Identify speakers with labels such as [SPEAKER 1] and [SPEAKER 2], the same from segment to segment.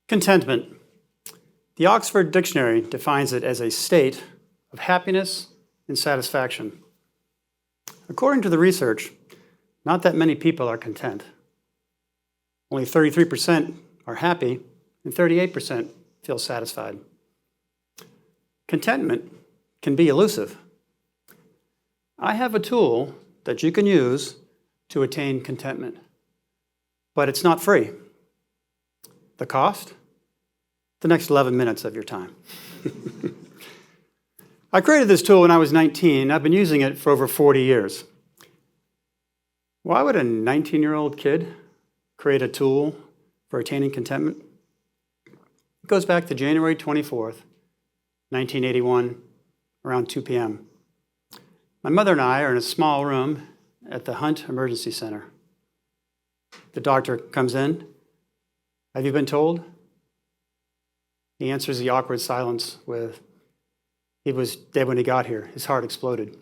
[SPEAKER 1] Contentment. The Oxford Dictionary defines it as a state of happiness and satisfaction. According to the research, not that many people are content. Only 33% are happy and 38% feel satisfied. Contentment can be elusive. I have a tool that you can use to attain contentment, but it's not free. The cost? The next 11 minutes of your time. I created this tool when I was 19. I've been using it for over 40 years. Why would a 19-year-old kid create a tool for attaining contentment? It goes back to January 24th, 1981, around 2 p.m. My mother and I are in a small room at the Hunt Emergency Center. The doctor comes in. "Have you been told?" He answers the awkward silence with, "He was dead when he got here. His heart exploded."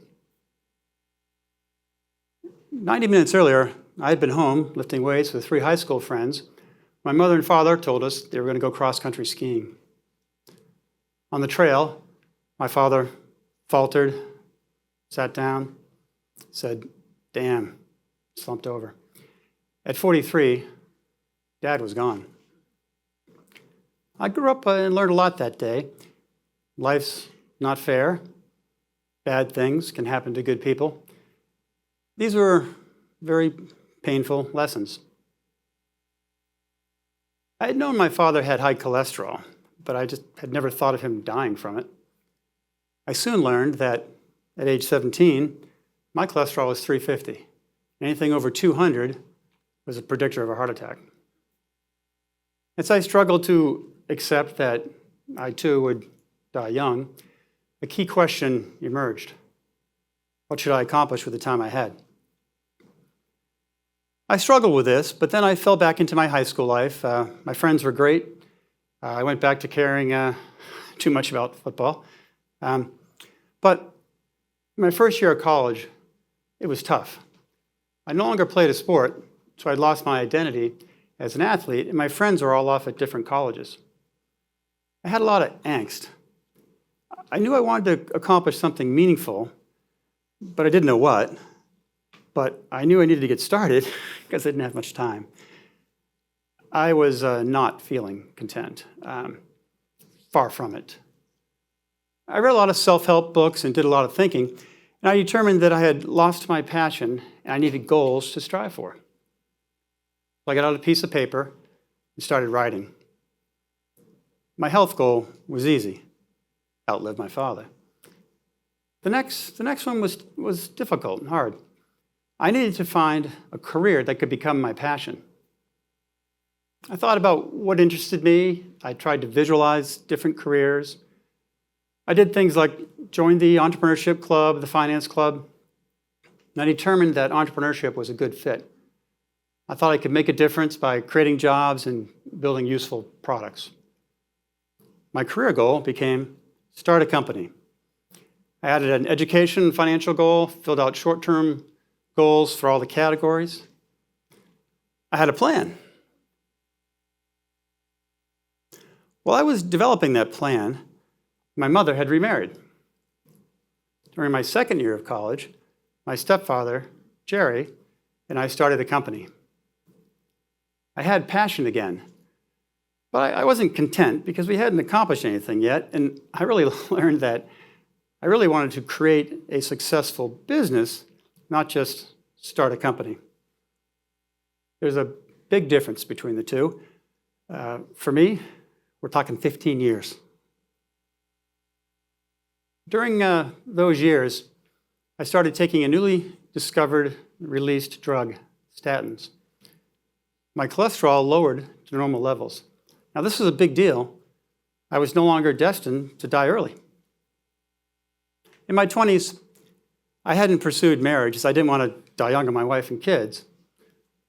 [SPEAKER 1] 90 minutes earlier, I had been home lifting weights with 3 high school friends. My mother and father told us they were going to go cross-country skiing. On the trail, my father faltered, sat down, said, "Damn," slumped over. At 43, Dad was gone. I grew up and learned a lot that day. Life's not fair. Bad things can happen to good people. These were very painful lessons. I had known my father had high cholesterol, but I just had never thought of him dying from it. I soon learned that at age 17, my cholesterol was 350. Anything over 200 was a predictor of a heart attack. As I struggled to accept that I too would die young, a key question emerged. What should I accomplish with the time I had? I struggled with this, but then I fell back into my high school life. My friends were great. I went back to caring too much about football. But my first year of college, it was tough. I no longer played a sport, so I'd lost my identity as an athlete, and my friends were all off at different colleges. I had a lot of angst. I knew I wanted to accomplish something meaningful, but I didn't know what. But I knew I needed to get started because I didn't have much time. I was not feeling content, far from it. I read a lot of self-help books and did a lot of thinking, and I determined that I had lost my passion and I needed goals to strive for. So I got out a piece of paper and started writing. My health goal was easy: outlive my father. The next one was difficult and hard. I needed to find a career that could become my passion. I thought about what interested me. I tried to visualize different careers. I did things like join the entrepreneurship club, the finance club, and I determined that entrepreneurship was a good fit. I thought I could make a difference by creating jobs and building useful products. My career goal became start a company. I added an education and financial goal, filled out short-term goals for all the categories. I had a plan. While I was developing that plan, my mother had remarried. During my second year of college, my stepfather, Jerry, and I started a company. I had passion again, but I wasn't content because we hadn't accomplished anything yet, and I really learned that I really wanted to create a successful business, not just start a company. There's a big difference between the two. For me, we're talking 15 years. During those years, I started taking a newly discovered, released drug, statins. My cholesterol lowered to normal levels. Now, this was a big deal. I was no longer destined to die early. In my 20s, I hadn't pursued marriage, as I didn't want to die young of my wife and kids.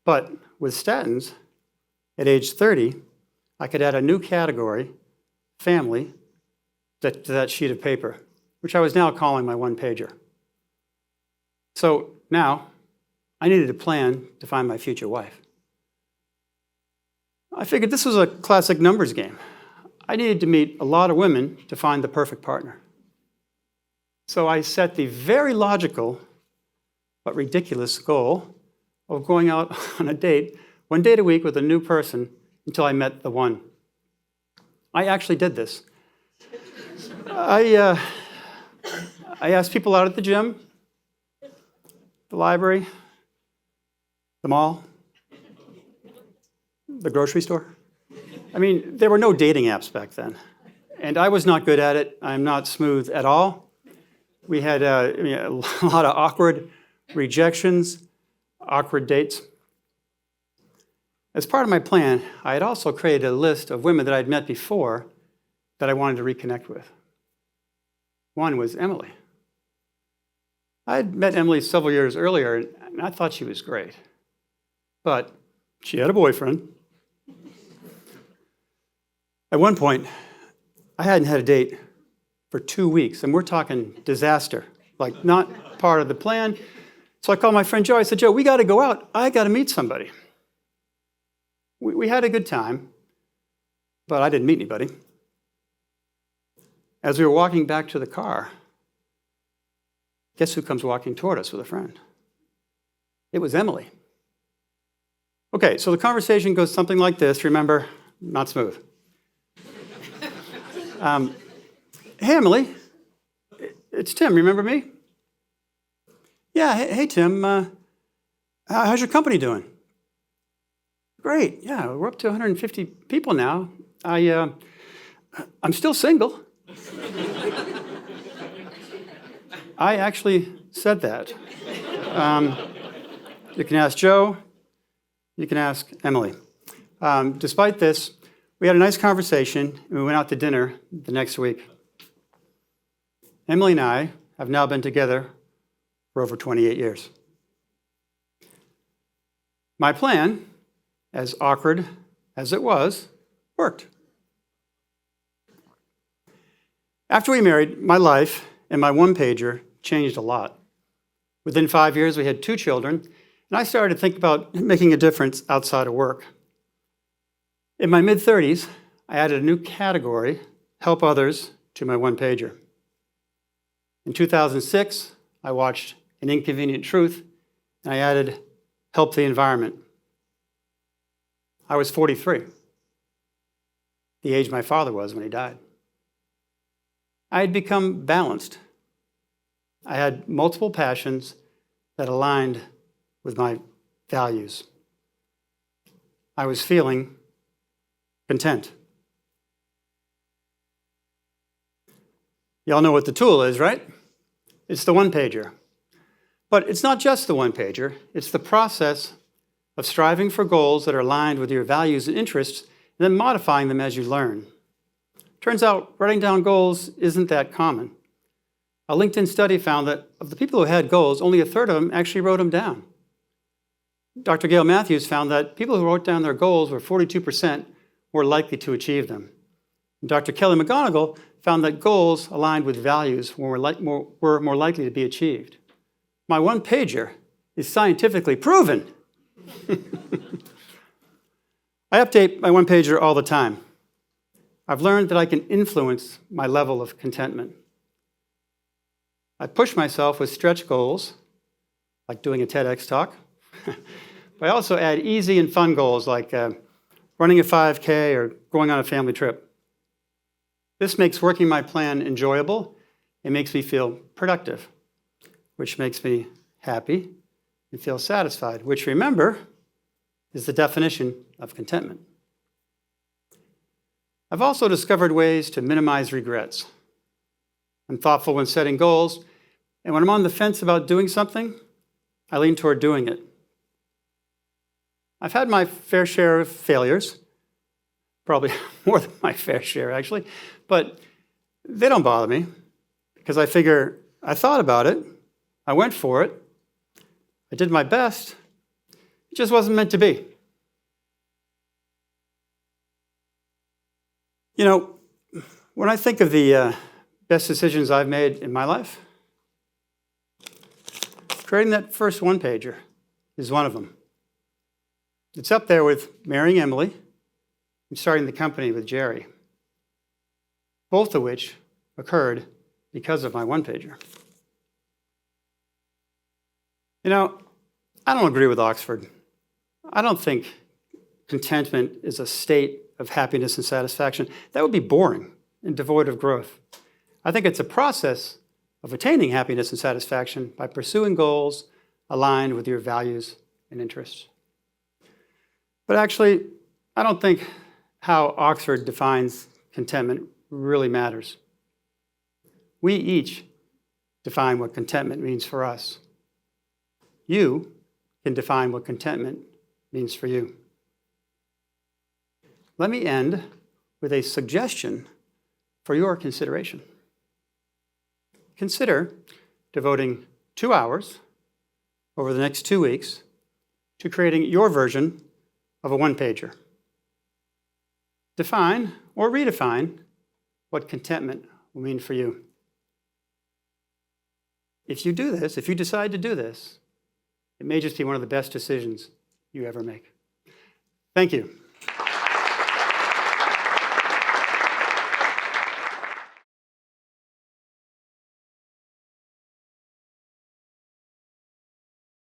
[SPEAKER 1] But with statins, at age 30, I could add a new category, family, to that sheet of paper, which I was now calling my one-pager. So now, I needed a plan to find my future wife. I figured this was a classic numbers game. I needed to meet a lot of women to find the perfect partner. So I set the very logical but ridiculous goal of going out on a date, 1 date a week with a new person until I met the one. I actually did this. I asked people out at the gym, the library, the mall, the grocery store. I mean, there were no dating apps back then. And I was not good at it. I'm not smooth at all. We had a lot of awkward rejections, awkward dates. As part of my plan, I had also created a list of women that I'd met before that I wanted to reconnect with. One was Emily. I had met Emily several years earlier, and I thought she was great. But she had a boyfriend. At one point, I hadn't had a date for 2 weeks, and we're talking disaster, like not part of the plan. So I called my friend Joe. I said, Joe, we got to go out. I got to meet somebody. We had a good time, but I didn't meet anybody. As we were walking back to the car, guess who comes walking toward us with a friend? It was Emily. Okay, so the conversation goes something like this. Remember, not smooth. Hey, Emily, it's Tim. Remember me? Yeah, hey Tim, how's your company doing? Great, yeah, we're up to 150 people now. I'm still single. I actually said that. You can ask Joe, you can ask Emily. Despite this, we had a nice conversation, and we went out to dinner the next week. Emily and I have now been together for over 28 years. My plan, as awkward as it was, worked. After we married, my life and my one-pager changed a lot. Within 5 years, we had 2 children, and I started to think about making a difference outside of work. In my mid-30s, I added a new category, help others, to my one-pager. In 2006, I watched An Inconvenient Truth, and I added help the environment. I was 43, the age my father was when he died. I had become balanced. I had multiple passions that aligned with my values. I was feeling content. Y'all know what the tool is, right? It's the one-pager. But it's not just the one-pager. It's the process of striving for goals that are aligned with your values and interests, and then modifying them as you learn. Turns out writing down goals isn't that common. A LinkedIn study found that of the people who had goals, only a third of them actually wrote them down. Dr. Gail Matthews found that people who wrote down their goals were 42% more likely to achieve them. And Dr. Kelly McGonigal found that goals aligned with values were more likely to be achieved. My one-pager is scientifically proven. I update my one-pager all the time. I've learned that I can influence my level of contentment. I push myself with stretch goals, like doing a TEDx talk. But I also add easy and fun goals, like running a 5K or going on a family trip. This makes working my plan enjoyable. It makes me feel productive, which makes me happy and feel satisfied, which, remember, is the definition of contentment. I've also discovered ways to minimize regrets. I'm thoughtful when setting goals, and when I'm on the fence about doing something, I lean toward doing it. I've had my fair share of failures, probably more than my fair share, actually, but they don't bother me because I figure I thought about it, I went for it, I did my best, it just wasn't meant to be. You know, when I think of the best decisions I've made in my life, creating that first one-pager is one of them. It's up there with marrying Emily, and starting the company with Jerry, both of which occurred because of my one-pager. You know, I don't agree with Oxford. I don't think contentment is a state of happiness and satisfaction. That would be boring and devoid of growth. I think it's a process of attaining happiness and satisfaction by pursuing goals aligned with your values and interests. But actually, I don't think how Oxford defines contentment really matters. We each define what contentment means for us. You can define what contentment means for you. Let me end with a suggestion for your consideration. Consider devoting 2 hours over the next 2 weeks to creating your version of a one-pager. Define or redefine what contentment will mean for you. If you do this, if you decide to do this, it may just be one of the best decisions you ever make. Thank you.